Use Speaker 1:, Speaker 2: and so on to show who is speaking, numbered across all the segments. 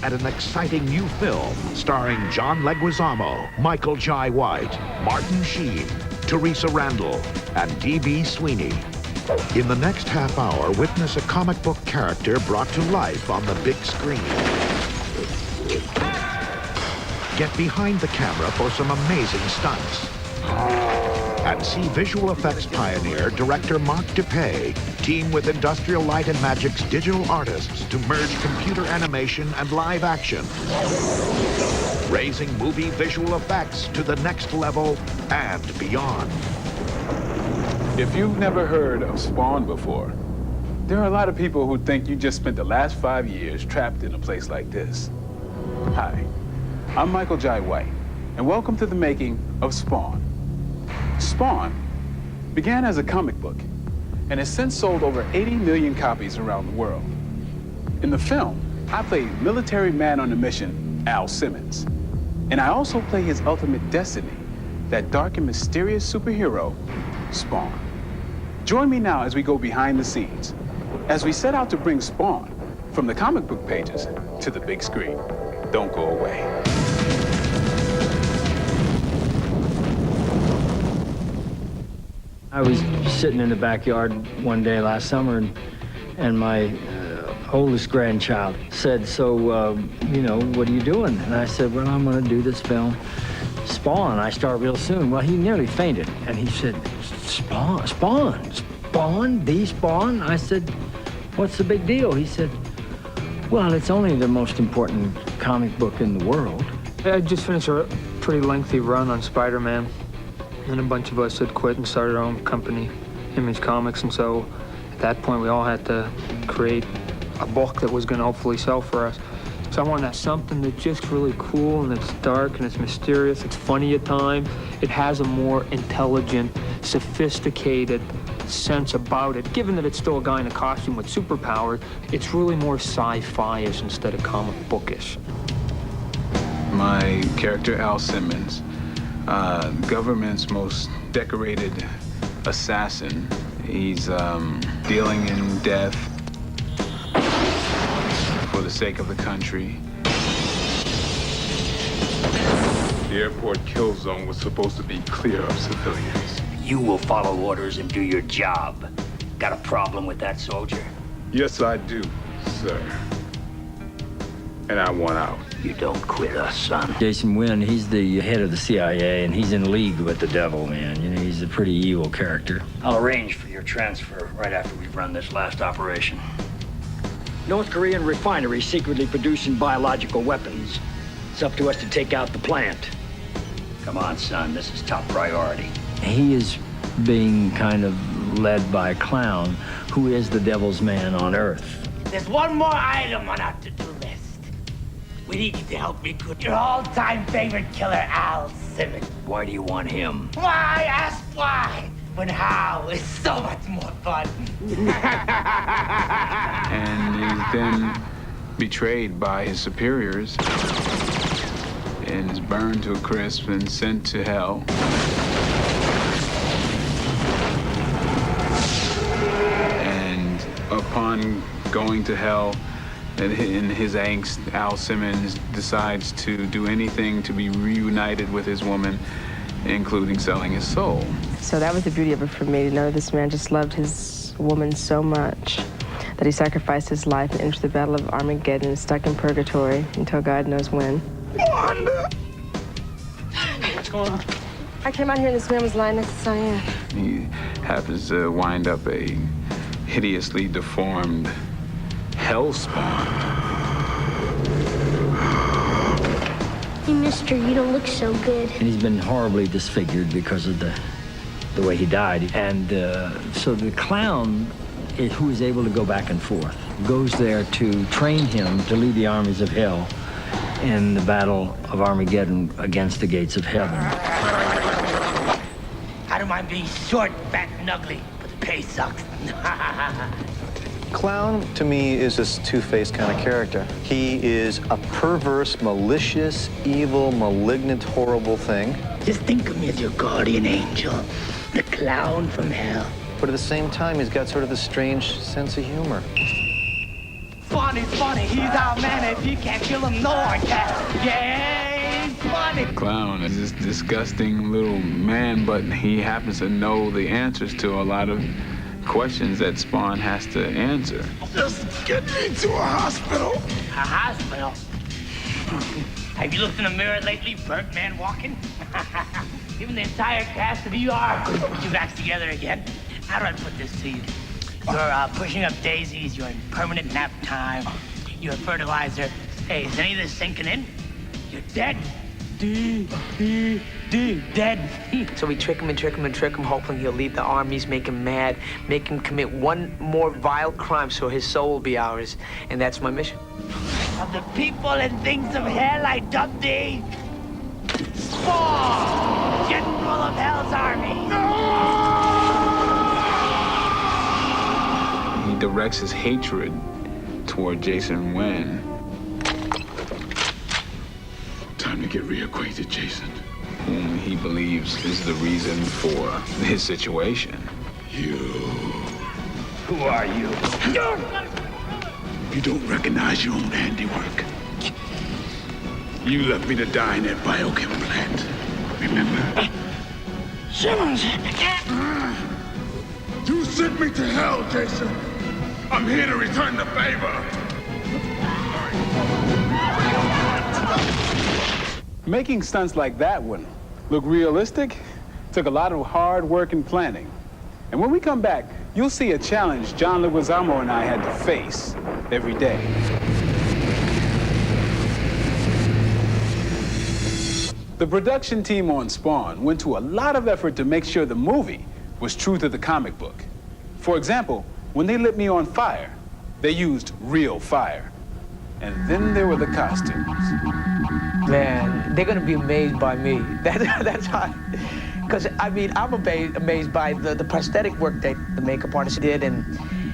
Speaker 1: at an exciting new film starring John Leguizamo, Michael Jai White, Martin Sheen, Teresa Randall, and D.B. Sweeney. In the next half hour, witness a comic book character brought to life on the big screen. Get behind the camera for some amazing stunts. And see visual effects pioneer, director Mark DePay, team with Industrial Light and Magic's digital artists to merge computer animation and live action, raising movie visual effects to the next level and beyond.
Speaker 2: If you've never heard of Spawn before, there are a lot of people who think you just spent the last 5 years trapped in a place like this. Hi, I'm Michael Jai White, and welcome to the making of Spawn. Spawn began as a comic book and has since sold over 80 million copies around the world. In the film, I played military man on a mission, Al Simmons. And I also play his ultimate destiny, that dark and mysterious superhero, Spawn. Join me now as we go behind the scenes, as we set out to bring Spawn from the comic book pages to the big screen. Don't go away.
Speaker 3: I was sitting in the backyard one day last summer, and my oldest grandchild said, so, you know, what are you doing? And I said, well, I'm going to do this film, Spawn. I start real soon. Well, he nearly fainted, and he said, Spawn? The Spawn? I said, what's the big deal? He said, well, it's only the most important comic book in the world.
Speaker 4: I just finished a pretty lengthy run on Spider-Man. And a bunch of us had quit and started our own company, Image Comics, and so at that point we all had to create a book that was going to hopefully sell for us. So I wanted to have something that's just really cool, and it's dark, and it's mysterious, it's funny at times. It has a more intelligent, sophisticated sense about it. Given that it's still a guy in a costume with superpowers, it's really more sci-fi-ish instead of comic bookish.
Speaker 2: My character, Al Simmons, government's most decorated assassin. He's dealing in death for the sake of the country. The airport kill zone was supposed to be clear of civilians.
Speaker 5: You will follow orders and do your job. Got a problem with that, soldier?
Speaker 2: Yes, I do, sir. And I want out.
Speaker 5: You don't quit us, son.
Speaker 3: Jason Wynn, he's the head of the CIA, and he's in league with the devil, man. You know, he's a pretty evil character.
Speaker 5: I'll arrange for your transfer right after we've run this last operation. North Korean refinery secretly producing biological weapons. It's up to us to take out the plant. Come on, son, this is top priority.
Speaker 3: He is being kind of led by a clown who is the devil's man on Earth.
Speaker 6: There's one more item on our to-do list. We need you to help me recruit your all-time favorite killer, Al Simmons.
Speaker 5: Why do you want him?
Speaker 6: Why? Ask why. When how is so much more fun.
Speaker 2: And he's then betrayed by his superiors and is burned to a crisp and sent to hell. And upon going to hell, in his angst, Al Simmons decides to do anything to be reunited with his woman, including selling his soul.
Speaker 7: So that was the beauty of it for me, to know this man just loved his woman so much that he sacrificed his life and entered the Battle of Armageddon, stuck in purgatory until God knows when.
Speaker 6: Wanda!
Speaker 7: What's going on? I came out here and this man was lying next to Cyan.
Speaker 2: He happens to wind up a hideously deformed hellspawn.
Speaker 8: Hey, mister, you don't look so good.
Speaker 3: And he's been horribly disfigured because of the way he died. And so the clown, who is able to go back and forth, goes there to train him to lead the armies of hell in the Battle of Armageddon against the gates of heaven.
Speaker 6: I don't mind being short, fat, and ugly, but the pay sucks.
Speaker 9: Clown, to me, is this two-faced kind of character. He is a perverse, malicious, evil, malignant, horrible thing.
Speaker 6: Just think of me as your guardian angel, the clown from hell.
Speaker 9: But at the same time, he's got sort of this strange sense of humor.
Speaker 6: Spawn is He's funny, he's our man. If you can't kill him, no one can. Yeah, he's funny.
Speaker 2: Clown is this disgusting little man, but he happens to know the answers to a lot of questions that Spawn has to answer.
Speaker 6: Just get me to a hospital. A hospital? Have you looked in the mirror lately, Birdman walking? Even the entire cast of ER could put you back together again. How do I put this to you? You're pushing up daisies, you're in permanent nap time, you're fertilizer. Hey, is any of this sinking in? You're dead. Dead. So we trick him and trick him and trick him, hoping he'll leave the armies, make him mad, make him commit one more vile crime so his soul will be ours. And that's my mission. Of the people and things of hell, I dub thee Spawn, General of Hell's Army.
Speaker 2: He directs his hatred toward Jason Wynn.
Speaker 10: Time to get reacquainted, Jason.
Speaker 2: Whom he believes is the reason for his situation.
Speaker 10: You.
Speaker 6: Who are you?
Speaker 10: You don't recognize your own handiwork. You left me to die in that biochem plant. Remember?
Speaker 6: Simmons!
Speaker 10: You sent me to hell, Jason. I'm here to return the favor.
Speaker 2: Making stunts like that one look realistic took a lot of hard work and planning. And when we come back, you'll see a challenge John Leguizamo and I had to face every day. The production team on Spawn went to a lot of effort to make sure the movie was true to the comic book. For example, when they lit me on fire, they used real fire. And then there were the costumes.
Speaker 6: Man, they're gonna be amazed by me. That's how. Because I mean, I'm amazed by the prosthetic work that the makeup artist did, and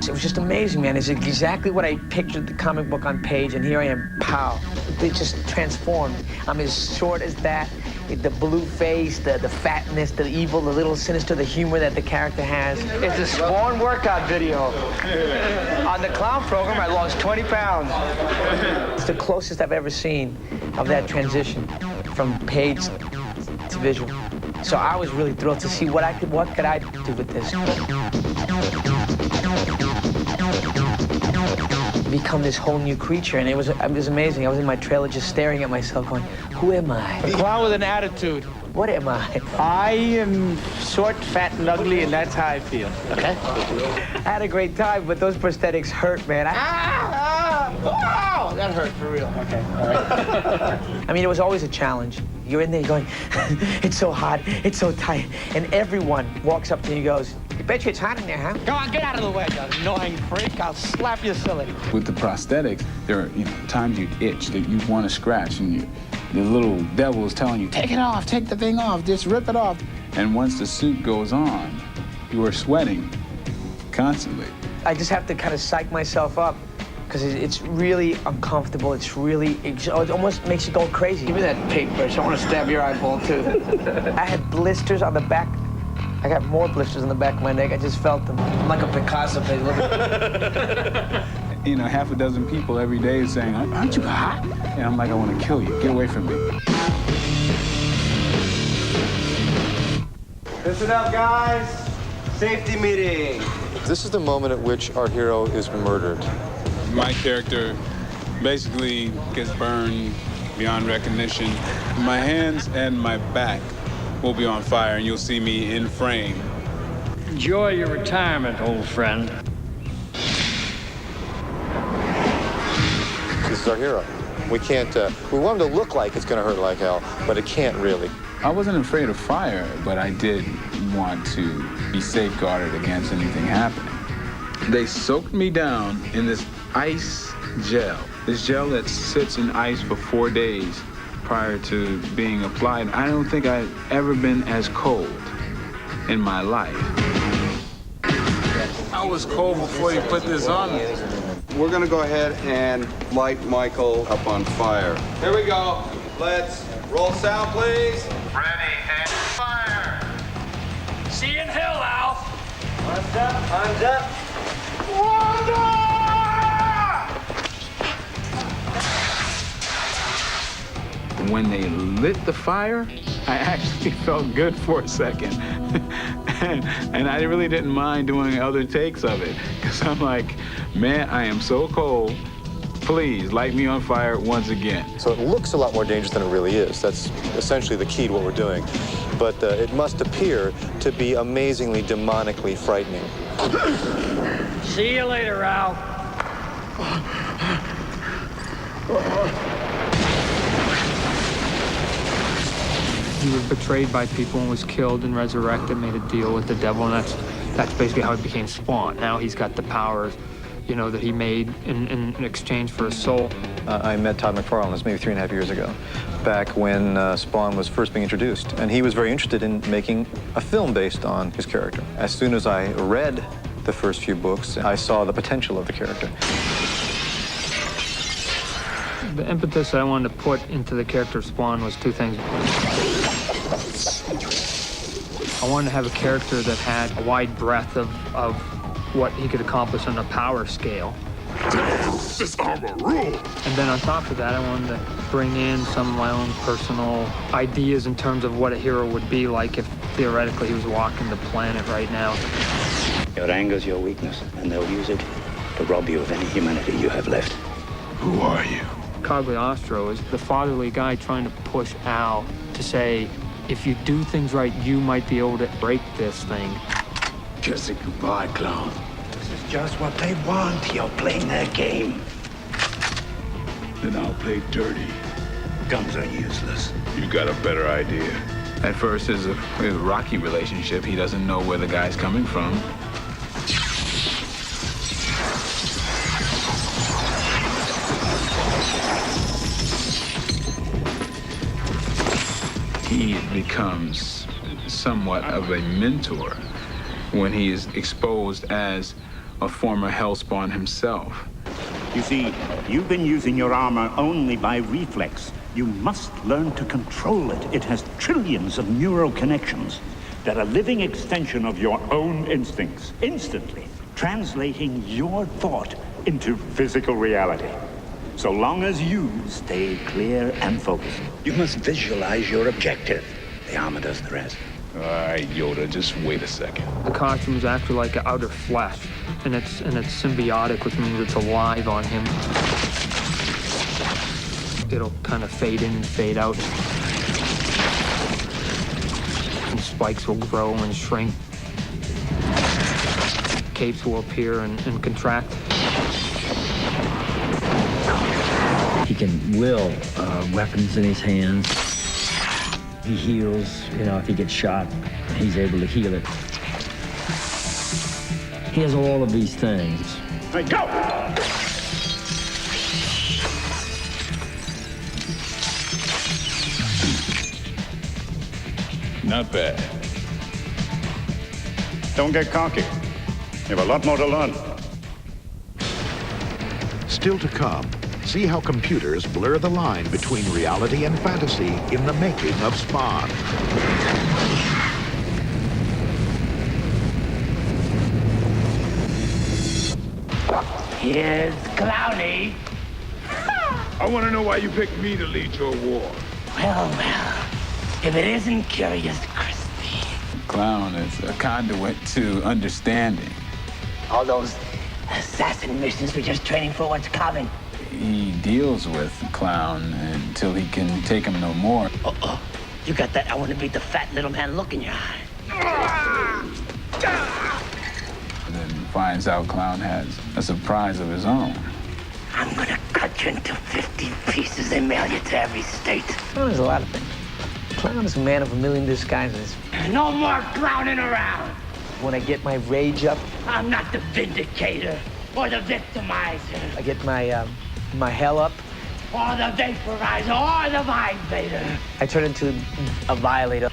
Speaker 6: it was just amazing, man. It's exactly what I pictured the comic book on page, and here I am, pow. They just transformed. I'm as short as that, with the blue face, the fatness, the evil, the little sinister, the humor that the character has. It's a Spawn workout video. On the clown program, I lost 20 pounds. It's the closest I've ever seen of that transition from page to visual. So I was really thrilled to see what could I do with this. Become this whole new creature, and it was amazing. I was in my trailer just staring at myself going, who am I?
Speaker 11: A clown with an attitude.
Speaker 6: What am I?
Speaker 11: I am short, fat, and ugly, and that's how I feel, okay?
Speaker 6: I had a great time, but those prosthetics hurt, man.
Speaker 11: Oh, that hurt for real. Okay, all right.
Speaker 6: I mean, it was always a challenge. You're in there going, it's so hot, it's so tight, and everyone walks up to you and goes, you bet you it's hot in there, huh?
Speaker 11: Come on, get out of the way, you annoying freak. I'll slap you silly.
Speaker 2: With the prosthetics, there are times you'd itch, that you want to scratch, and the little devil is telling you, take it off, take the thing off, just rip it off. And once the suit goes on, you are sweating constantly.
Speaker 6: I just have to kind of psych myself up, because it's really uncomfortable. It almost makes you go crazy.
Speaker 11: Give me that paintbrush. I want to stab your eyeball, too.
Speaker 6: I had blisters on the back. I got more blisters on the back of my neck. I just felt them. I'm like a Picasso page. Look at
Speaker 2: Half a dozen people every day saying, aren't you hot? And I'm like, I want to kill you. Get away from me.
Speaker 12: Listen up, guys. Safety meeting.
Speaker 9: This is the moment at which our hero is murdered.
Speaker 2: My character basically gets burned beyond recognition. My hands and my back will be on fire, and you'll see me in frame.
Speaker 3: Enjoy your retirement, old friend.
Speaker 9: This is our hero. We can't, we want him to look like it's gonna hurt like hell, but it can't really.
Speaker 2: I wasn't afraid of fire, but I did want to be safeguarded against anything happening. They soaked me down in this ice gel. This gel that sits in ice for 4 days prior to being applied. I don't think I've ever been as cold in my life.
Speaker 12: I was cold before you put this on me. We're gonna go ahead and light Michael up on fire. Here we go. Let's roll sound, please.
Speaker 10: Ready and fire!
Speaker 6: See you in hell, Al.
Speaker 12: Hands up, hands up.
Speaker 2: And when they lit the fire, I actually felt good for a second. and I really didn't mind doing other takes of it, because I'm like, man, I am so cold. Please light me on fire once again.
Speaker 9: So it looks a lot more dangerous than it really is. That's essentially the key to what we're doing. But it must appear to be amazingly, demonically frightening.
Speaker 5: See you later, Al.
Speaker 4: He was betrayed by people and was killed and resurrected, made a deal with the devil, and that's basically how he became Spawn. Now he's got the powers, you know, that he made in exchange for his soul.
Speaker 9: I met Todd McFarlane, this maybe 3.5 years ago, back when Spawn was first being introduced. And he was very interested in making a film based on his character. As soon as I read the first few books, I saw the potential of the character.
Speaker 4: The impetus I wanted to put into the character of Spawn was two things. I wanted to have a character that had a wide breadth of what he could accomplish on a power scale.
Speaker 10: This armor rule.
Speaker 4: And then on top of that, I wanted to bring in some of my own personal ideas in terms of what a hero would be like if theoretically he was walking the planet right now.
Speaker 13: Your anger's your weakness, and they'll use it to rob you of any humanity you have left.
Speaker 10: Who are you?
Speaker 4: Cagliostro is the fatherly guy trying to push Al to say, if you do things right, you might be able to break this thing.
Speaker 10: Kiss it goodbye, clown.
Speaker 13: This is just what they want. You're playing their game.
Speaker 10: Then I'll play dirty.
Speaker 13: Guns are useless.
Speaker 10: You got a better idea.
Speaker 2: At first, it's a rocky relationship. He doesn't know where the guy's coming from. He becomes somewhat of a mentor when he is exposed as a former Hellspawn himself.
Speaker 13: You see, you've been using your armor only by reflex. You must learn to control it. It has trillions of neural connections that are a living extension of your own instincts, instantly translating your thought into physical reality. So long as you stay clear and focused. You must visualize your objective. The armor does the rest.
Speaker 2: All right, Yoda, just wait a second.
Speaker 4: The costume is actually like outer flesh, and it's symbiotic, which means it's alive on him. It'll kind of fade in and fade out. And spikes will grow and shrink. Capes will appear and contract.
Speaker 3: He can will weapons in his hands. He heals, you know, if he gets shot, he's able to heal it. He has all of these things.
Speaker 13: Hey, go!
Speaker 10: Not bad.
Speaker 13: Don't get cocky. You have a lot more to learn.
Speaker 1: Still to come, see how computers blur the line between reality and fantasy in the making of Spawn.
Speaker 14: Here's Clowny.
Speaker 10: I want to know why you picked me to lead your war.
Speaker 14: Well, if it isn't Curious Crispy.
Speaker 2: Clown is a conduit to understanding.
Speaker 14: All those assassin missions were just training for what's coming.
Speaker 2: He deals with Clown until he can take him no more.
Speaker 14: Uh-oh. You got that I want to beat the fat little man look in your eye.
Speaker 2: And then finds out Clown has a surprise of his own.
Speaker 14: I'm gonna cut you into 50 pieces and mail you to every state.
Speaker 6: Clown is a lot of things. Clown is a man of a million disguises.
Speaker 14: No more clowning around.
Speaker 6: When I get my rage up,
Speaker 14: I'm not the vindicator or the victimizer.
Speaker 6: I get my my hell up,
Speaker 14: or the vaporizer or the vibrator.
Speaker 6: I turn into a violator.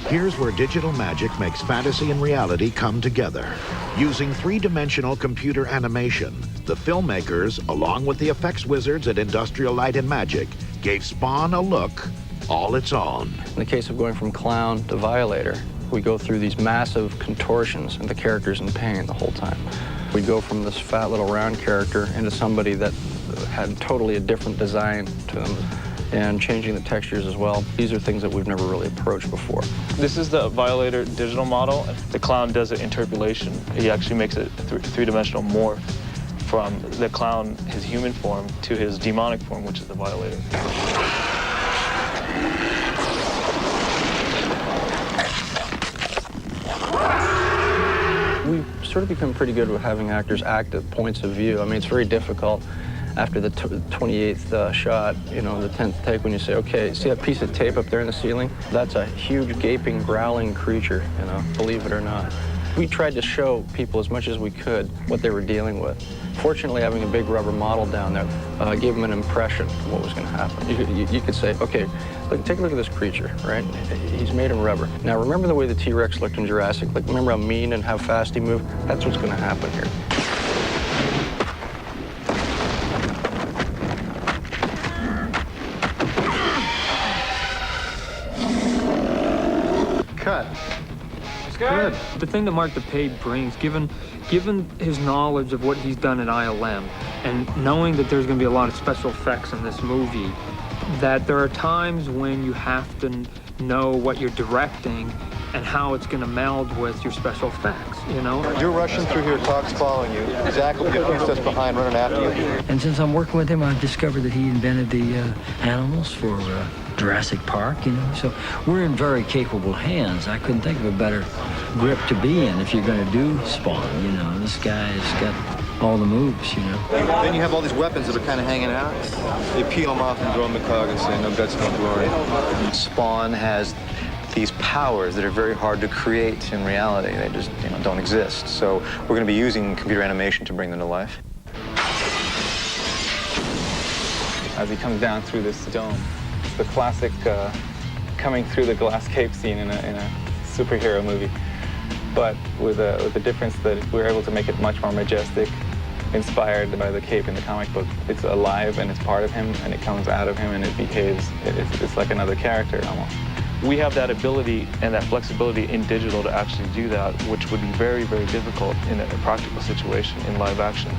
Speaker 1: Here's where digital magic makes fantasy and reality come together. Using three-dimensional computer animation, the filmmakers, along with the effects wizards at Industrial Light and Magic, gave Spawn a look all its own.
Speaker 9: In the case of going from clown to violator, we go through these massive contortions and the character's in pain the whole time.
Speaker 15: We go from this fat little round character into somebody that had totally a different design to them, and changing the textures as well. These are things that we've never really approached before.
Speaker 16: This is the Violator digital model. The clown does an interpolation. He actually makes a three-dimensional morph from the clown, his human form, to his demonic form, which is the Violator.
Speaker 15: We've sort of become pretty good with having actors act at points of view. I mean, it's very difficult after the 28th shot, you know, the 10th take, when you say, okay, see that piece of tape up there in the ceiling? That's a huge, gaping, growling creature, you know, believe it or not. We tried to show people as much as we could what they were dealing with. Fortunately, having a big rubber model down there gave them an impression of what was going to happen. You could say, okay, look, take a look at this creature, right? He's made of rubber. Now, remember the way the T-Rex looked in Jurassic? Like, remember how mean and how fast he moved? That's what's going to happen here.
Speaker 9: Cut.
Speaker 4: Good. The thing that Mark DePay brings, given his knowledge of what he's done at ILM, and knowing that there's going to be a lot of special effects in this movie, that there are times when you have to know what you're directing and how it's going to meld with your special effects, you know?
Speaker 9: You're rushing through here, Talk's following you. Zach will get a few steps behind, running after you.
Speaker 3: And since I'm working with him, I've discovered that he invented the animals for Jurassic Park, you know? So we're in very capable hands. I couldn't think of a better grip to be in if you're going to do Spawn, you know? This guy's got all the moves, you know?
Speaker 9: Then you have all these weapons that are kind of hanging out. They peel them off and throw them in the cog and say, no guts, no glory. Spawn has these powers that are very hard to create in reality. They just, you know, don't exist. So we're going to be using computer animation to bring them to life.
Speaker 17: As he comes down through this dome, it's the classic coming through the glass cape scene in a superhero movie, but with the difference that we're able to make it much more majestic, inspired by the cape in the comic book. It's alive and it's part of him, and it comes out of him and it behaves. It's like another character almost.
Speaker 16: We have that ability and that flexibility in digital to actually do that, which would be very, very difficult in a practical situation in live action.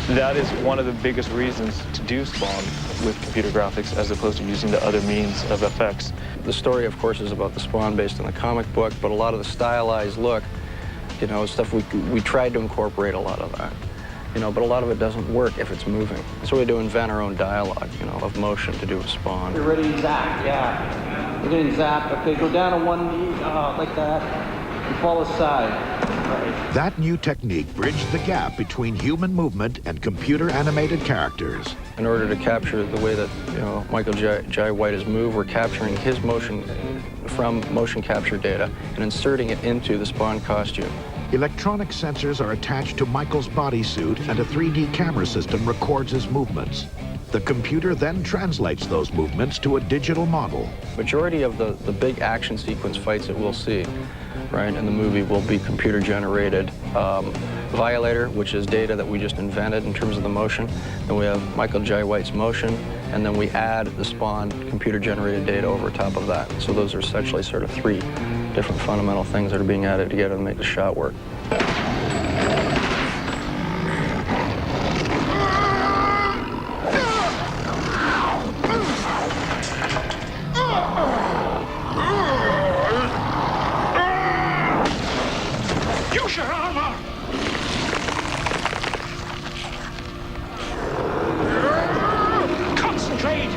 Speaker 16: That is one of the biggest reasons to do Spawn with computer graphics as opposed to using the other means of effects.
Speaker 15: The story, of course, is about the Spawn based on the comic book, but a lot of the stylized look, you know, stuff we tried to incorporate a lot of that. You know, but a lot of it doesn't work if it's moving. So we had to invent our own dialogue, you know, of motion to do with Spawn.
Speaker 11: You're ready to zap, yeah. You're getting zapped. Okay, go down to one knee, like that, and fall aside. Right.
Speaker 1: That new technique bridged the gap between human movement and computer-animated characters.
Speaker 15: In order to capture the way that, you know, Michael Jai White has moved, we're capturing his motion from motion capture data and inserting it into the Spawn costume.
Speaker 1: Electronic sensors are attached to Michael's bodysuit, and a 3D camera system records his movements. The computer then translates those movements to a digital model.
Speaker 15: Majority of the big action sequence fights that we'll see, right, in the movie will be computer-generated. Violator, which is data that we just invented in terms of the motion. Then we have Michael Jai White's motion, and then we add the Spawn computer-generated data over top of that. So those are essentially sort of three different fundamental things that are being added together to make the shot work.
Speaker 10: Use your armor! Concentrate!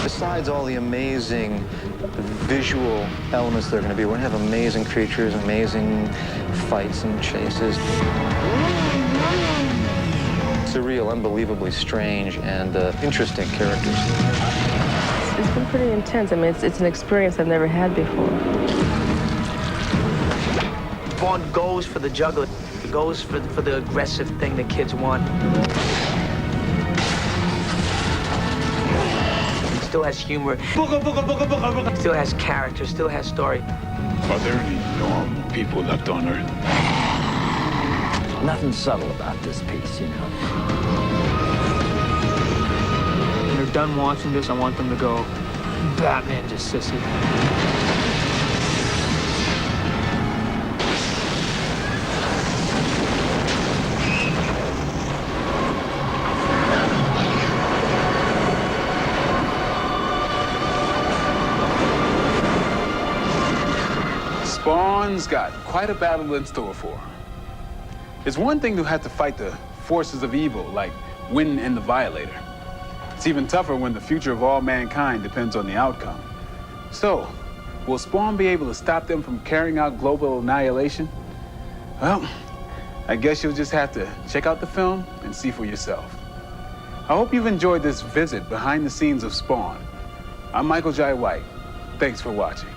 Speaker 9: Besides all the amazing visual elements there are going to be, we're going to have amazing creatures, amazing fights and chases. Surreal, unbelievably strange, and interesting characters.
Speaker 7: It's been pretty intense. I mean, it's an experience I've never had before.
Speaker 6: Spawn goes for the juggler. He goes for the aggressive thing that kids want. Still has humor, still has character, still has story.
Speaker 10: Are there any normal people left on Earth?
Speaker 3: Nothing subtle about this piece, you know.
Speaker 4: When they're done watching this, I want them to go, Batman just sissy.
Speaker 2: Spawn's got quite a battle in store for him. It's one thing to have to fight the forces of evil, like Wynn and the Violator. It's even tougher when the future of all mankind depends on the outcome. So, will Spawn be able to stop them from carrying out global annihilation? Well, I guess you'll just have to check out the film and see for yourself. I hope you've enjoyed this visit behind the scenes of Spawn. I'm Michael Jai White. Thanks for watching.